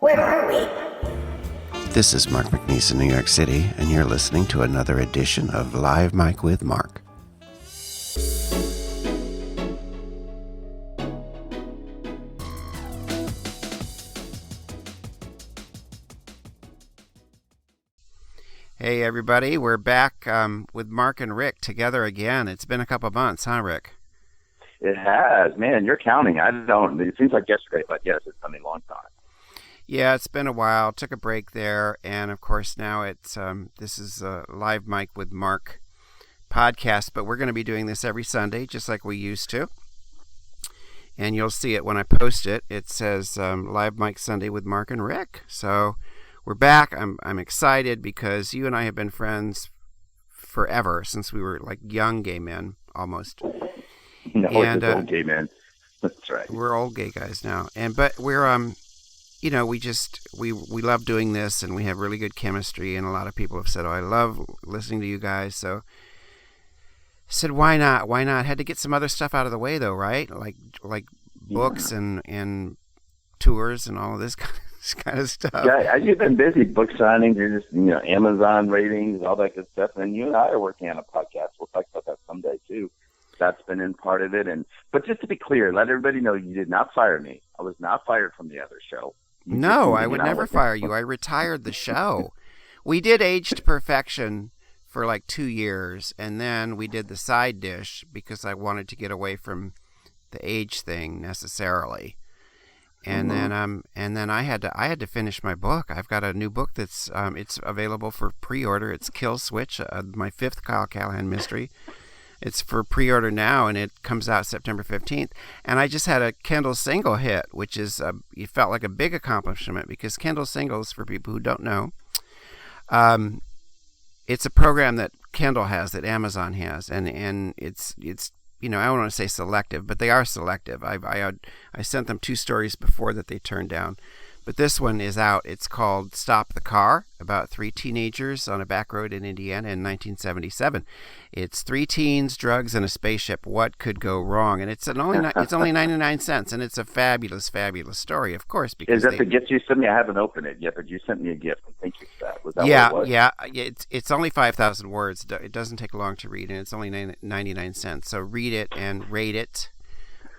Where are we? This is Mark McNease in New York City, and you're listening to another edition of Live Mic with Mark. Hey everybody, we're back with Mark and Rick together again. It's been a couple months, huh, Rick? It has. Man, you're counting. I don't. It seems like yesterday, but yes, it's been a long time. Yeah, it's been a while. Took a break there, and of course now it's this is a Live Mic with Mark podcast, but we're going to be doing this every Sunday, just like we used to. And you'll see it when I post it. It says Live Mic Sunday with Mark and Rick. So we're back. I'm excited because you and I have been friends forever, since we were like young gay men almost. No, and old gay men. That's right. We're old gay guys now, but we're you know, we love doing this, and we have really good chemistry. And a lot of people have said, "Oh, I love listening to you guys." So I said, "Why not? Why not?" Had to get some other stuff out of the way, though, right? Like books and tours and all of this kind of stuff. Yeah, you've been busy book signings, you're just Amazon ratings, all that good stuff. And you and I are working on a podcast. We'll talk about that someday too. That's been in part of it. But just to be clear, let everybody know you did not fire me. I was not fired from the other show. No, I would never fire you. I retired the show. We did Age to Perfection for like 2 years, and then we did the side dish because I wanted to get away from the age thing necessarily. And then I had to finish my book. I've got a new book that's it's available for pre-order. It's Kill Switch, my 5th Kyle Callahan mystery. It's for pre-order now, and it comes out September 15th. And I just had a Kindle single hit, which is it felt like a big accomplishment, because Kindle singles, for people who don't know, it's a program that Kindle has, that Amazon has, and it's I don't want to say selective, but they are selective. I sent them 2 stories before that they turned down. But this one is out. It's called Stop the Car, about 3 teenagers on a back road in Indiana in 1977. It's 3 teens, drugs, and a spaceship. What could go wrong? And it's only 99 cents, and it's a fabulous, fabulous story, of course. Because is that the gift you sent me? I haven't opened it yet, but you sent me a gift. Thank you for that. Was that what it was? Yeah. It's only 5,000 words. It doesn't take long to read, and it's only 99 cents. So read it and rate it.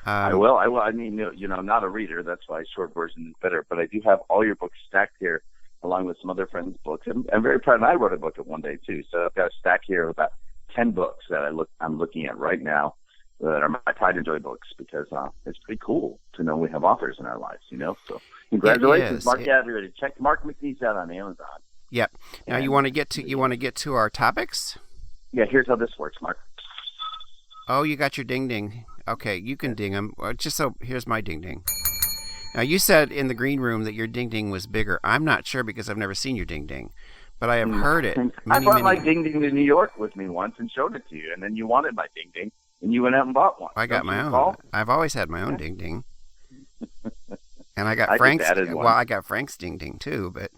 I will. I mean, I'm not a reader. That's why short version is better. But I do have all your books stacked here, along with some other friends' books. I'm very proud. And I wrote a book at one day too. So I've got a stack here of about 10 books that I'm looking at right now that are my pride and joy books, because it's pretty cool to know we have authors in our lives. So congratulations, Mark. Yeah, everybody, check Mark McNease out on Amazon. Yep. Now you want to get to our topics? Yeah. Here's how this works, Mark. Oh, you got your ding ding. Okay, you can ding them. Here's my ding ding. Now, you said in the green room that your ding ding was bigger. I'm not sure, because I've never seen your ding ding, but I have heard it. I brought my ding ding to New York with me once and showed it to you, and then you wanted my ding ding, and you went out and bought one. I got my own. I've always had my own ding ding, and I got Frank's. Well, I got Frank's ding ding too, but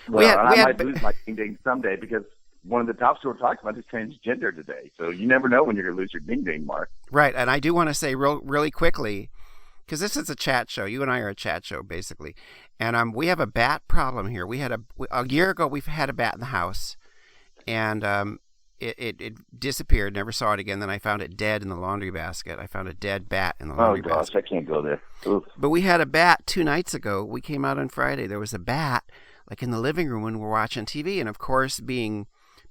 I might lose my ding ding someday, because one of the topics we're talking about is transgender today. So you never know when you're going to lose your ding-ding, Mark. Right. And I do want to say really quickly, because this is a chat show. You and I are a chat show, basically. And we have a bat problem here. We had a year ago, we've had a bat in the house. And it disappeared. Never saw it again. Then I found it dead in the laundry basket. I found a dead bat in the laundry basket. Oh, gosh, I can't go there. Oof. But we had a bat 2 nights ago. We came out on Friday. There was a bat, like in the living room when we're watching TV. And, of course, being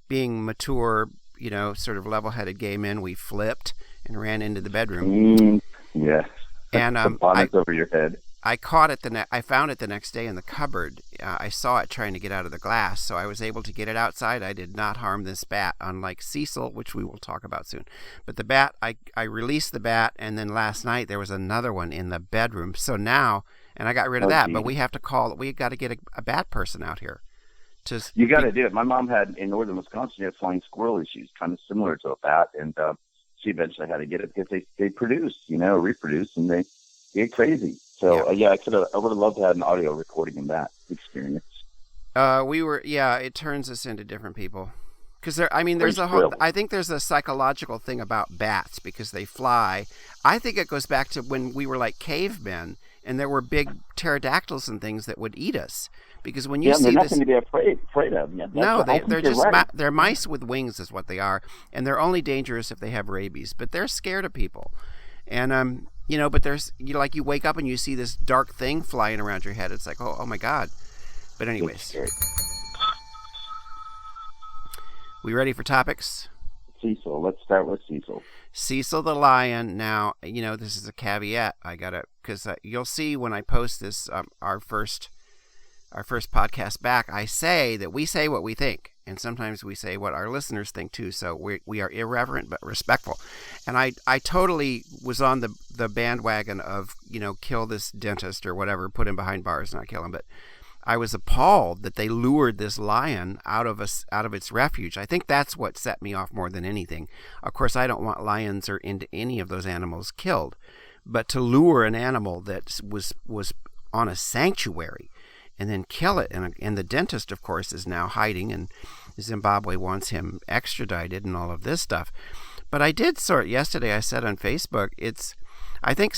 mature, sort of level-headed gay men, we flipped and ran into the bedroom. Yes. And the bonnet's over your head. I caught it I found it the next day in the cupboard. I saw it trying to get out of the glass, so I was able to get it outside. I did not harm this bat, unlike Cecil, which we will talk about soon. But the bat, I released the bat, and then last night there was another one in the bedroom. So now, and I got rid of that, but we got to get a bat person out here. You got to do it. My mom had, in northern Wisconsin, she had flying squirrel issues, kind of similar to a bat, and she eventually had to get it because they produce, reproduce, and they get crazy. So, I would have loved to have an audio recording in that experience. It turns us into different people. Because I think there's a psychological thing about bats because they fly. I think it goes back to when we were like cavemen and there were big pterodactyls and things that would eat us. Because when you they're see this, nothing to be afraid of. Yeah, no, they're just right. they're mice with wings, is what they are, and they're only dangerous if they have rabies. But they're scared of people, and but there's you wake up and you see this dark thing flying around your head. It's like, oh my God. But anyways, we ready for topics? Cecil. Let's start with Cecil. Cecil the Lion. Now, this is a caveat. Because you'll see when I post this, our first podcast back, I say that we say what we think, and sometimes we say what our listeners think too. So we are irreverent but respectful. And I totally was on the bandwagon of kill this dentist or whatever, put him behind bars, not kill him, but I was appalled that they lured this lion out of its refuge. I think that's what set me off more than anything. Of course, I don't want lions or into any of those animals killed, but to lure an animal that was on a sanctuary and then kill it, and the dentist, of course, is now hiding, and Zimbabwe wants him extradited and all of this stuff. But I did yesterday, I said on Facebook, I think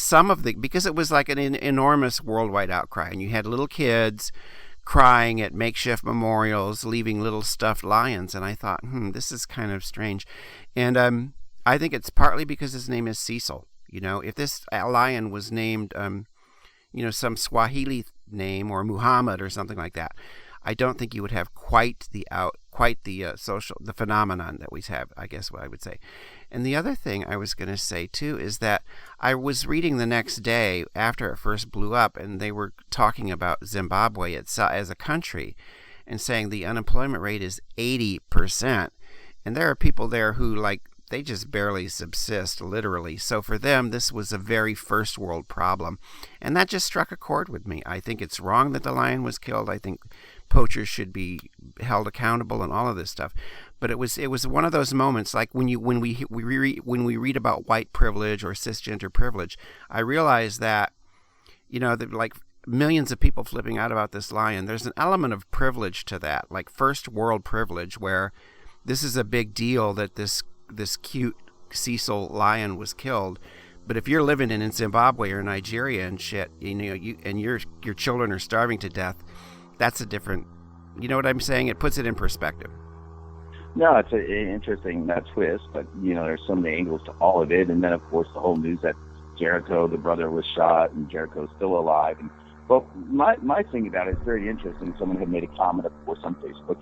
because it was like an enormous worldwide outcry, and you had little kids crying at makeshift memorials, leaving little stuffed lions, and I thought, this is kind of strange. And I think it's partly because his name is Cecil. If this lion was named, some Swahili name or Muhammad or something like that, I don't think you would have quite the phenomenon that we have, I guess what I would say. And the other thing I was going to say too is that I was reading the next day after it first blew up, and they were talking about Zimbabwe as a country and saying the unemployment rate is 80%. And there are people there who they just barely subsist, literally. So for them, this was a very first world problem. And that just struck a chord with me. I think it's wrong that the lion was killed. I think poachers should be held accountable and all of this stuff. But it was one of those moments, like when we read about white privilege or cisgender privilege, I realize that, that millions of people flipping out about this lion, there's an element of privilege to that, like first world privilege, where this is a big deal that this cute Cecil lion was killed. But if you're living in Zimbabwe or Nigeria and shit, and your children are starving to death, that's a different, what I'm saying? It puts it in perspective. No, it's an interesting twist, but there's so many angles to all of it. And then of course the whole news that Jericho the brother was shot and Jericho's still alive. And my thing about it is very interesting. Someone had made a comment, of course, on Facebook.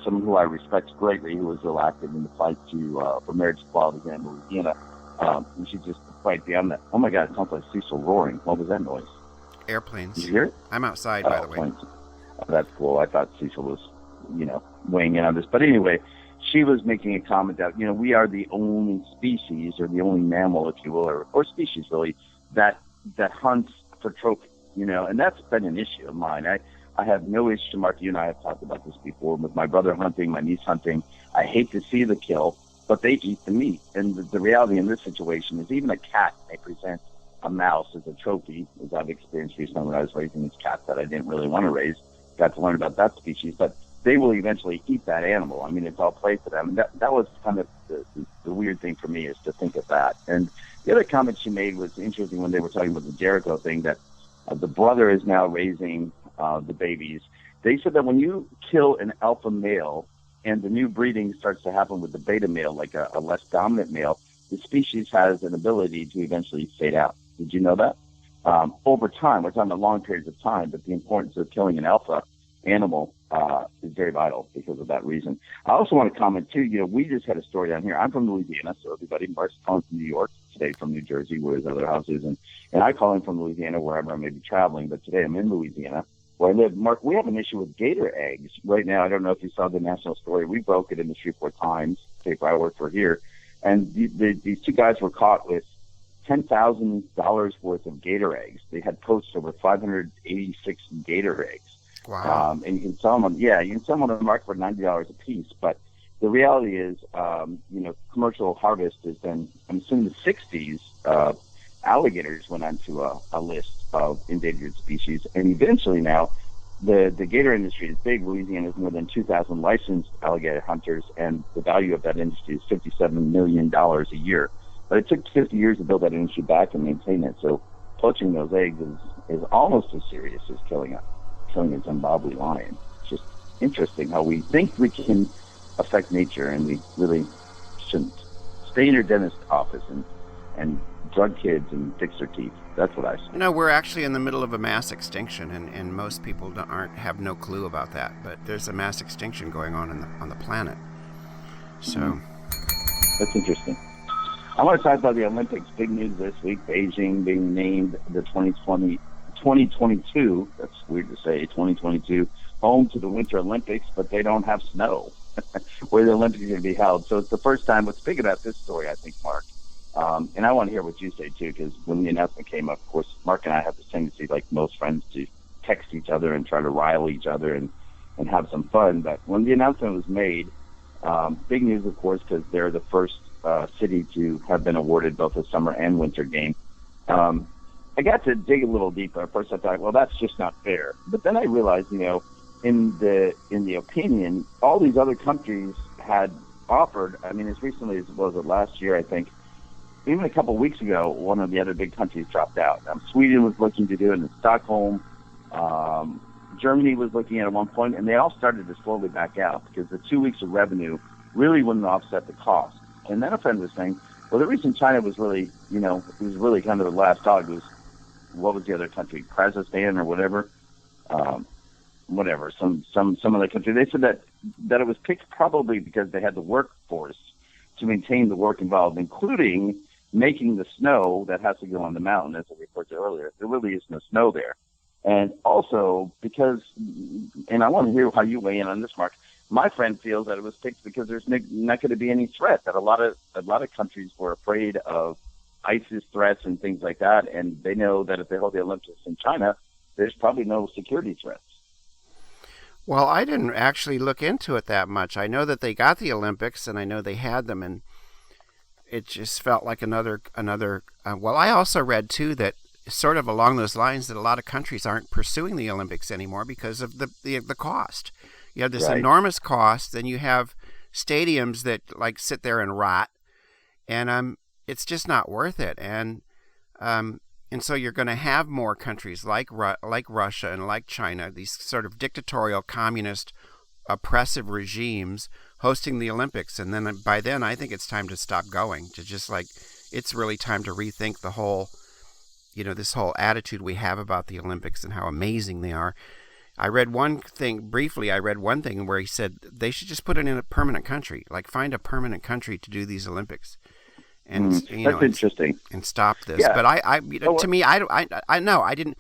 Someone who I respect greatly, who was elected in the fight for marriage equality here in Louisiana. We should just fight beyond that. Oh my God, it sounds like Cecil roaring. What was that noise? Airplanes. Did you hear it? I'm outside, by the way. Planes. Oh, that's cool. I thought Cecil was, weighing in on this. But anyway, she was making a comment that, we are the only species, or the only mammal, if you will, or species really, that hunts for trophy, and that's been an issue of mine. I have no issue, Mark, you and I have talked about this before, with my brother hunting, my niece hunting. I hate to see the kill, but they eat the meat. And the reality in this situation is even a cat may present a mouse as a trophy, as I've experienced recently when I was raising these cats that I didn't really want to raise. Got to learn about that species, but they will eventually eat that animal. I mean, it's all play for them. And that was kind of the weird thing for me, is to think of that. And the other comment she made was interesting when they were talking about the Jericho thing, that the brother is now raising the babies. They said that when you kill an alpha male and the new breeding starts to happen with the beta male, like a less dominant male, the species has an ability to eventually fade out. Did you know that? Over time, we're talking about long periods of time, but the importance of killing an alpha animal is very vital because of that reason. I also want to comment too, we just had a story down here. I'm from Louisiana, so everybody, Mark's calling from New York, today from New Jersey, where his other house is, and I call him from Louisiana, wherever I may be traveling, but today I'm in Louisiana, where I live. Mark, we have an issue with gator eggs right now. I don't know if you saw the national story. We broke it in the Shreveport Times, paper I work for here, and these two guys were caught with $10,000 worth of gator eggs. They had poached over 586 gator eggs. Wow. And you can sell them on the market for $90 a piece. But the reality is, commercial harvest has been, I'm assuming the 60s, alligators went onto a list of endangered species. And eventually now, the gator industry is big. Louisiana has more than 2,000 licensed alligator hunters, and the value of that industry is $57 million a year. But it took 50 years to build that industry back and maintain it. So poaching those eggs is almost as serious as killing a Zimbabwe lion. It's just interesting how we think we can affect nature, and we really shouldn't. Stay in your dentist's office and drug kids and fix their teeth. That's what I say. We're actually in the middle of a mass extinction, and most people have no clue about that. But there's a mass extinction going on on the planet. So that's interesting. I want to talk about the Olympics. Big news this week: Beijing being named the 2022. That's weird to say, 2022 home to the Winter Olympics, but they don't have snow where the Olympics are going to be held. So it's the first time. What's big about this story, I think, Mark, and I want to hear what you say too, because when the announcement came up, of course, Mark and I have this tendency, like most friends, to text each other and try to rile each other and have some fun. But when the announcement was made, big news, of course, because they're the first city to have been awarded both a summer and winter game. I got to dig a little deeper. At first I thought, well, that's just not fair. But then I realized, in the opinion, all these other countries had offered, I mean, as recently as was it last year, I think, even a couple of weeks ago, one of the other big countries dropped out. Sweden was looking to do it in Stockholm. Germany was looking at one point, and they all started to slowly back out because the 2 weeks of revenue really wouldn't offset the cost. And then a friend was saying, well, the reason China was really, it was really kind of the last dog was, what was the other country, Kazakhstan or whatever, some other country. They said that it was picked probably because they had the workforce to maintain the work involved, including making the snow that has to go on the mountain, as I referred to earlier. There really is no snow there. And also because, and I want to hear how you weigh in on this, Mark, my friend feels that it was picked because there's not going to be any threat, that a lot of countries were afraid of ISIS threats and things like that, and they know that if they hold the Olympics in China, there's probably no security threats. Well, I didn't actually look into it that much. I know that they got the Olympics, and I know they had them, and it just felt like another. Well, I also read too that sort of along those lines that a lot of countries aren't pursuing the Olympics anymore because of the cost. You have this enormous cost, and you have stadiums that like sit there and rot, and it's just not worth it. And so you're going to have more countries like Russia and like China, these sort of dictatorial, communist, oppressive regimes hosting the Olympics. And then by then, I think it's time to stop going, to just it's really time to rethink the whole, this whole attitude we have about the Olympics and how amazing they are. I read one thing where he said they should just put it in a permanent country, like find a permanent country to do these Olympics. And that's interesting. And stop this. Yeah. But to me, I didn't.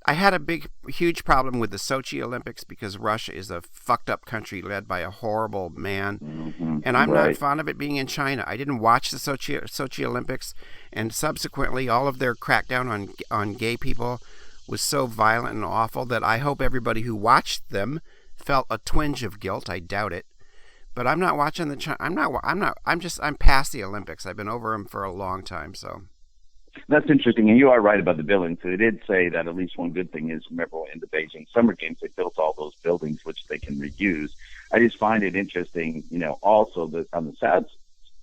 I had a huge problem with the Sochi Olympics because Russia is a fucked up country led by a horrible man, and I'm not fond of it being in China. I didn't watch the Sochi Olympics, and subsequently, all of their crackdown on gay people was so violent and awful that I hope everybody who watched them felt a twinge of guilt. I doubt it. But I'm not watching I'm past the Olympics. I've been over them for a long time, so. That's interesting, and you are right about the buildings. So they did say that at least one good thing is, remember, in the Beijing Summer Games, they built all those buildings which they can reuse. I just find it interesting, also that on the sad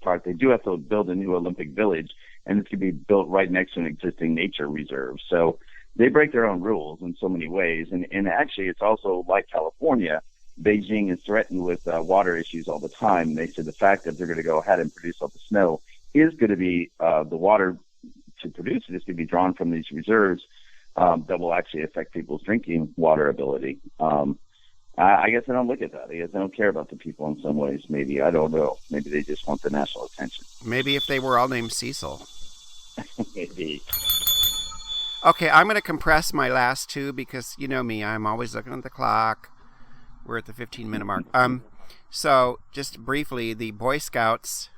part, they do have to build a new Olympic Village, and it's going to be built right next to an existing nature reserve. So they break their own rules in so many ways, and actually it's also like California. Beijing is threatened with water issues all the time. They said the fact that they're going to go ahead and produce all the snow is going to be the water to produce it is going to be drawn from these reserves that will actually affect people's drinking water ability. I guess I don't look at that. I guess I don't care about the people in some ways. Maybe, I don't know. Maybe they just want the national attention. Maybe if they were all named Cecil. Maybe. Okay, I'm going to compress my last two because you know me. I'm always looking at the clock. We're at the 15-minute mark. So just briefly, the Boy Scouts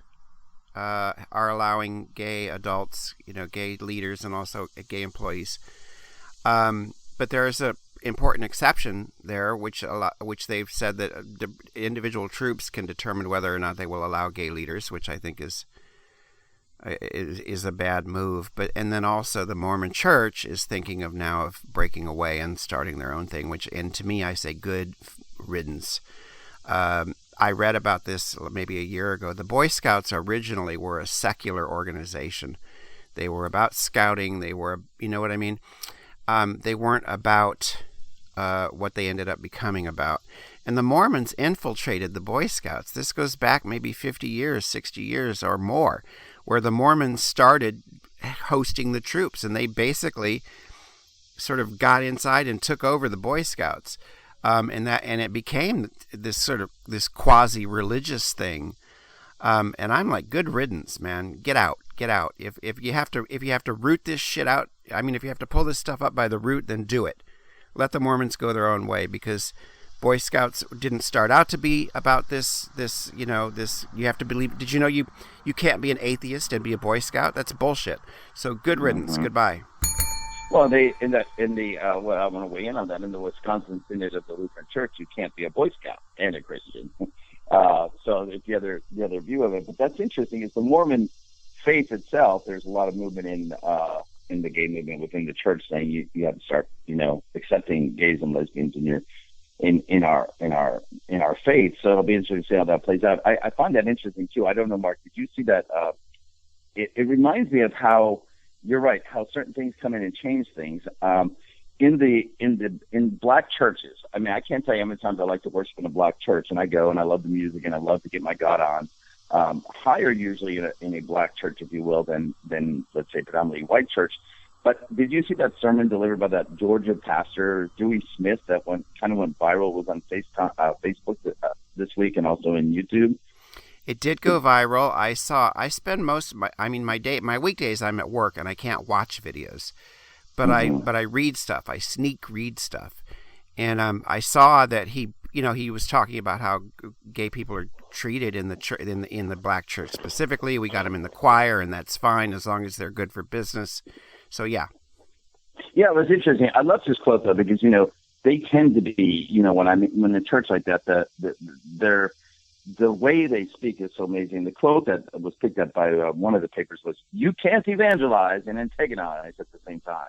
are allowing gay adults, gay leaders, and also gay employees. But there is an important exception there, which they've said that the individual troops can determine whether or not they will allow gay leaders, which I think is a bad move. And then also the Mormon Church is thinking of breaking away and starting their own thing, and to me, I say good riddance. I read about this maybe a year ago. The Boy Scouts originally were a secular organization. They were about scouting. They were, you know what I mean? they weren't about what they ended up becoming about. And the Mormons infiltrated the Boy Scouts. This goes back maybe 50 years, 60 years or more, where the Mormons started hosting the troops, and they basically sort of got inside and took over the Boy Scouts. And it became this quasi-religious thing. And I'm like, good riddance, man. Get out. If you have to root this shit out, I mean, if you have to pull this stuff up by the root, then do it. Let the Mormons go their own way, because Boy Scouts didn't start out to be about this, you have to believe. Did you know you can't be an atheist and be a Boy Scout? That's bullshit. So good riddance. Mm-hmm. Goodbye. Well, well, I want to weigh in on that. In the Wisconsin Synod of the Lutheran Church, you can't be a Boy Scout and a Christian. So it's the other view of it. But that's interesting. Is the Mormon faith itself? There's a lot of movement in the gay movement within the church saying you have to start, accepting gays and lesbians in our faith. So it'll be interesting to see how that plays out. I find that interesting too. I don't know, Mark, did you see that? It reminds me of how you're right, how certain things come in and change things. In black churches, I mean, I can't tell you how many times I like to worship in a black church, and I go and I love the music and I love to get my God on. Higher usually in a black church, if you will, than let's say predominantly white church. But did you see that sermon delivered by that Georgia pastor, Dewey Smith, that went viral? Was on Facebook this week and also in YouTube. It did go viral. I spend most of my weekdays I'm at work and I can't watch videos, but mm-hmm. I read stuff. I sneak read stuff, and I saw that he was talking about how gay people are treated in the black church specifically. We got them in the choir, and that's fine as long as they're good for business. So yeah. Yeah, it was interesting. I love this quote though, because they tend to be when a church like that, the way they speak is so amazing. The quote that was picked up by one of the papers was, "You can't evangelize and antagonize at the same time."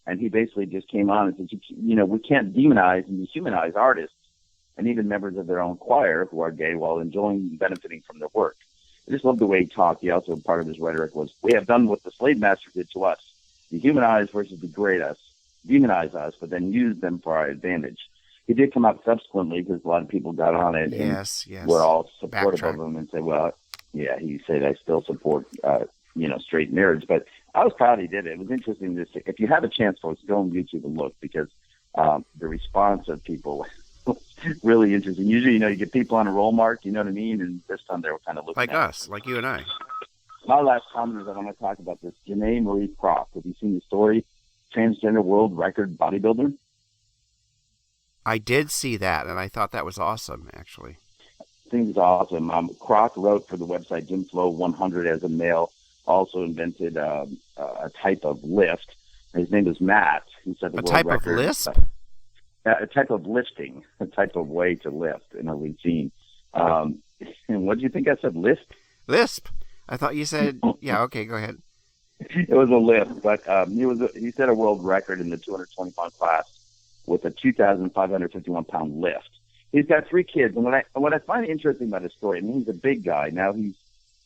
And he basically just came on and said, we can't demonize and dehumanize artists and even members of their own choir who are gay while enjoying and benefiting from their work. I just love the way he talked. He also, part of his rhetoric was, "We have done what the slave master did to us. Dehumanize versus degrade us, demonize us, but then use them for our advantage." He did come out subsequently because a lot of people got on it yes. were all supportive of him and said, well, yeah, he said, I still support, straight marriage. But I was proud he did it. It was interesting to see. If you have a chance, folks, go on YouTube and look, because the response of people was really interesting. Usually, you get people on a roll mark, you know what I mean? And this time they were kind of looking like us, like you and I. My last comment is I want to talk about this. Janae Marie Croft. Have you seen the story? Transgender world record bodybuilder? I did see that, and I thought that was awesome, actually. I think it's awesome. Croft wrote for the website Gym Flow 100 as a male, also invented a type of lift. His name is Matt. He set the world record. A type of lisp? A type of lifting, a type of way to lift in a routine. And what did you think I said, lisp? Lisp. I thought you said, yeah, okay, go ahead. It was a lift, but he set a world record in the 220-pound class with a 2,551-pound lift. He's got 3 kids, and what I find interesting about his story, I mean, he's a big guy. Now he's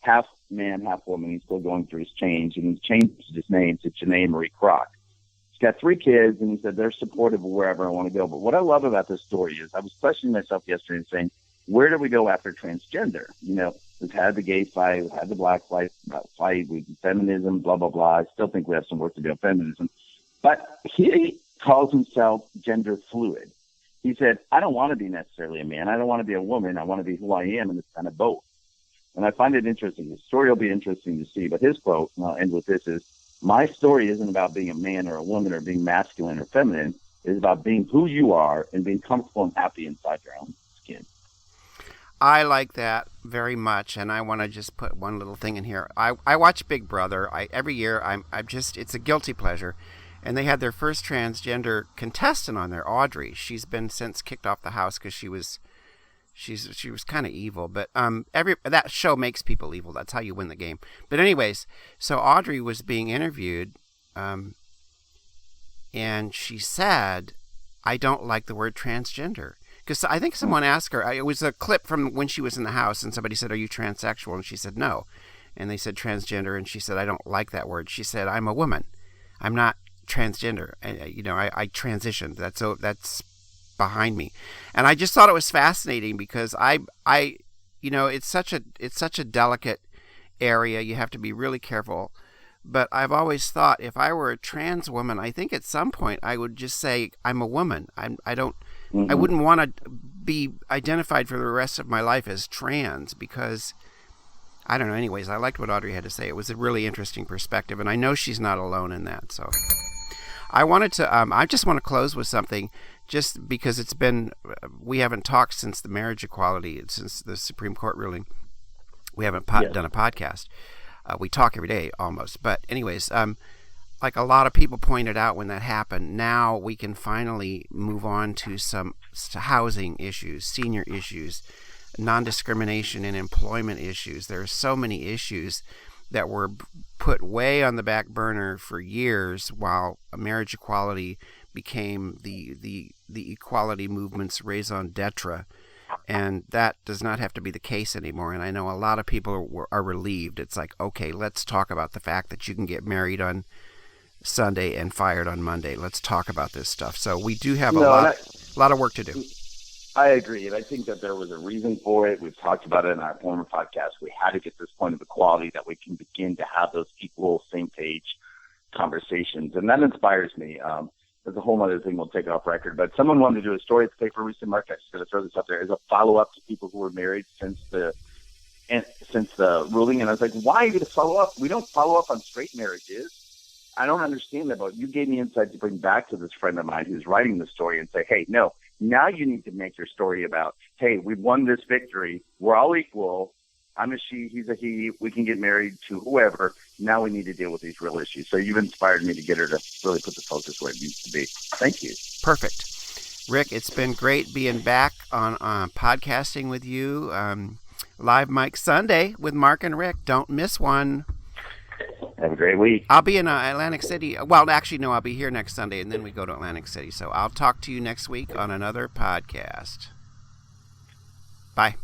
half man, half woman. He's still going through his change, and he's changed his name to Janae Marie Croft. He's got 3 kids, and he said they're supportive of wherever I want to go. But what I love about this story is I was questioning myself yesterday and saying, where do we go after transgender? We've had the gay fight, we've had the black fight, we've feminism, blah, blah, blah. I still think we have some work to do on feminism. But he calls himself gender fluid. He said, I don't want to be necessarily a man. I don't want to be a woman. I want to be who I am, and it's kind of both. And I find it interesting. The story will be interesting to see. But his quote, and I'll end with this, is, my story isn't about being a man or a woman or being masculine or feminine. It's about being who you are and being comfortable and happy inside your own skin. I like that very much, and I want to just put one little thing in here. I watch Big Brother. Every year, it's a guilty pleasure. And they had their first transgender contestant on there, Audrey. She's been since kicked off the house because she was kind of evil. But that show makes people evil. That's how you win the game. But anyways, so Audrey was being interviewed, and she said, "I don't like the word transgender." Because I think someone asked her, it was a clip from when she was in the house, and somebody said, "Are you transsexual?" And she said, "No." And they said transgender, and she said, "I don't like that word." She said, "I'm a woman. I'm not transgender, and I transitioned. That's behind me, and I just thought it was fascinating because it's such a delicate area. You have to be really careful. But I've always thought if I were a trans woman, I think at some point I would just say I'm a woman. I wouldn't want to be identified for the rest of my life as trans because I don't know. Anyways, I liked what Audrey had to say. It was a really interesting perspective, and I know she's not alone in that. So I just want to close with something, just because we haven't talked since the marriage equality, since the Supreme Court ruling. We haven't done a podcast. We talk every day almost. But anyways, like a lot of people pointed out when that happened, now we can finally move on to some housing issues, senior issues, non-discrimination in employment issues. There are so many issues that were put way on the back burner for years while marriage equality became the equality movement's raison d'etre. And that does not have to be the case anymore. And I know a lot of people are relieved. It's like, okay, let's talk about the fact that you can get married on Sunday and fired on Monday. Let's talk about this stuff. So we do have a lot of work to do. I agree. And I think that there was a reason for it. We've talked about it in our former podcast. We had to get this point of equality that we can begin to have those equal, same page conversations. And that inspires me. There's a whole other thing we'll take off record, but someone wanted to do a story at the paper recent. Mark, I'm just going to throw this up there as a follow-up to people who were married since the ruling. And I was like, why are you going to follow up? We don't follow up on straight marriages. I don't understand that, but you gave me insight to bring back to this friend of mine who's writing the story and say, hey, no, now you need to make your story about, hey, we've won this victory. We're all equal. I'm a she, he's a he. We can get married to whoever. Now we need to deal with these real issues. So you've inspired me to get her to really put the focus where it needs to be. Thank you. Perfect. Rick, it's been great being back on podcasting with you. Live Mic Sunday with Mark and Rick. Don't miss one. Have a great week. I'll be in Atlantic City. Well, actually, no, I'll be here next Sunday, and then we go to Atlantic City. So I'll talk to you next week on another podcast. Bye.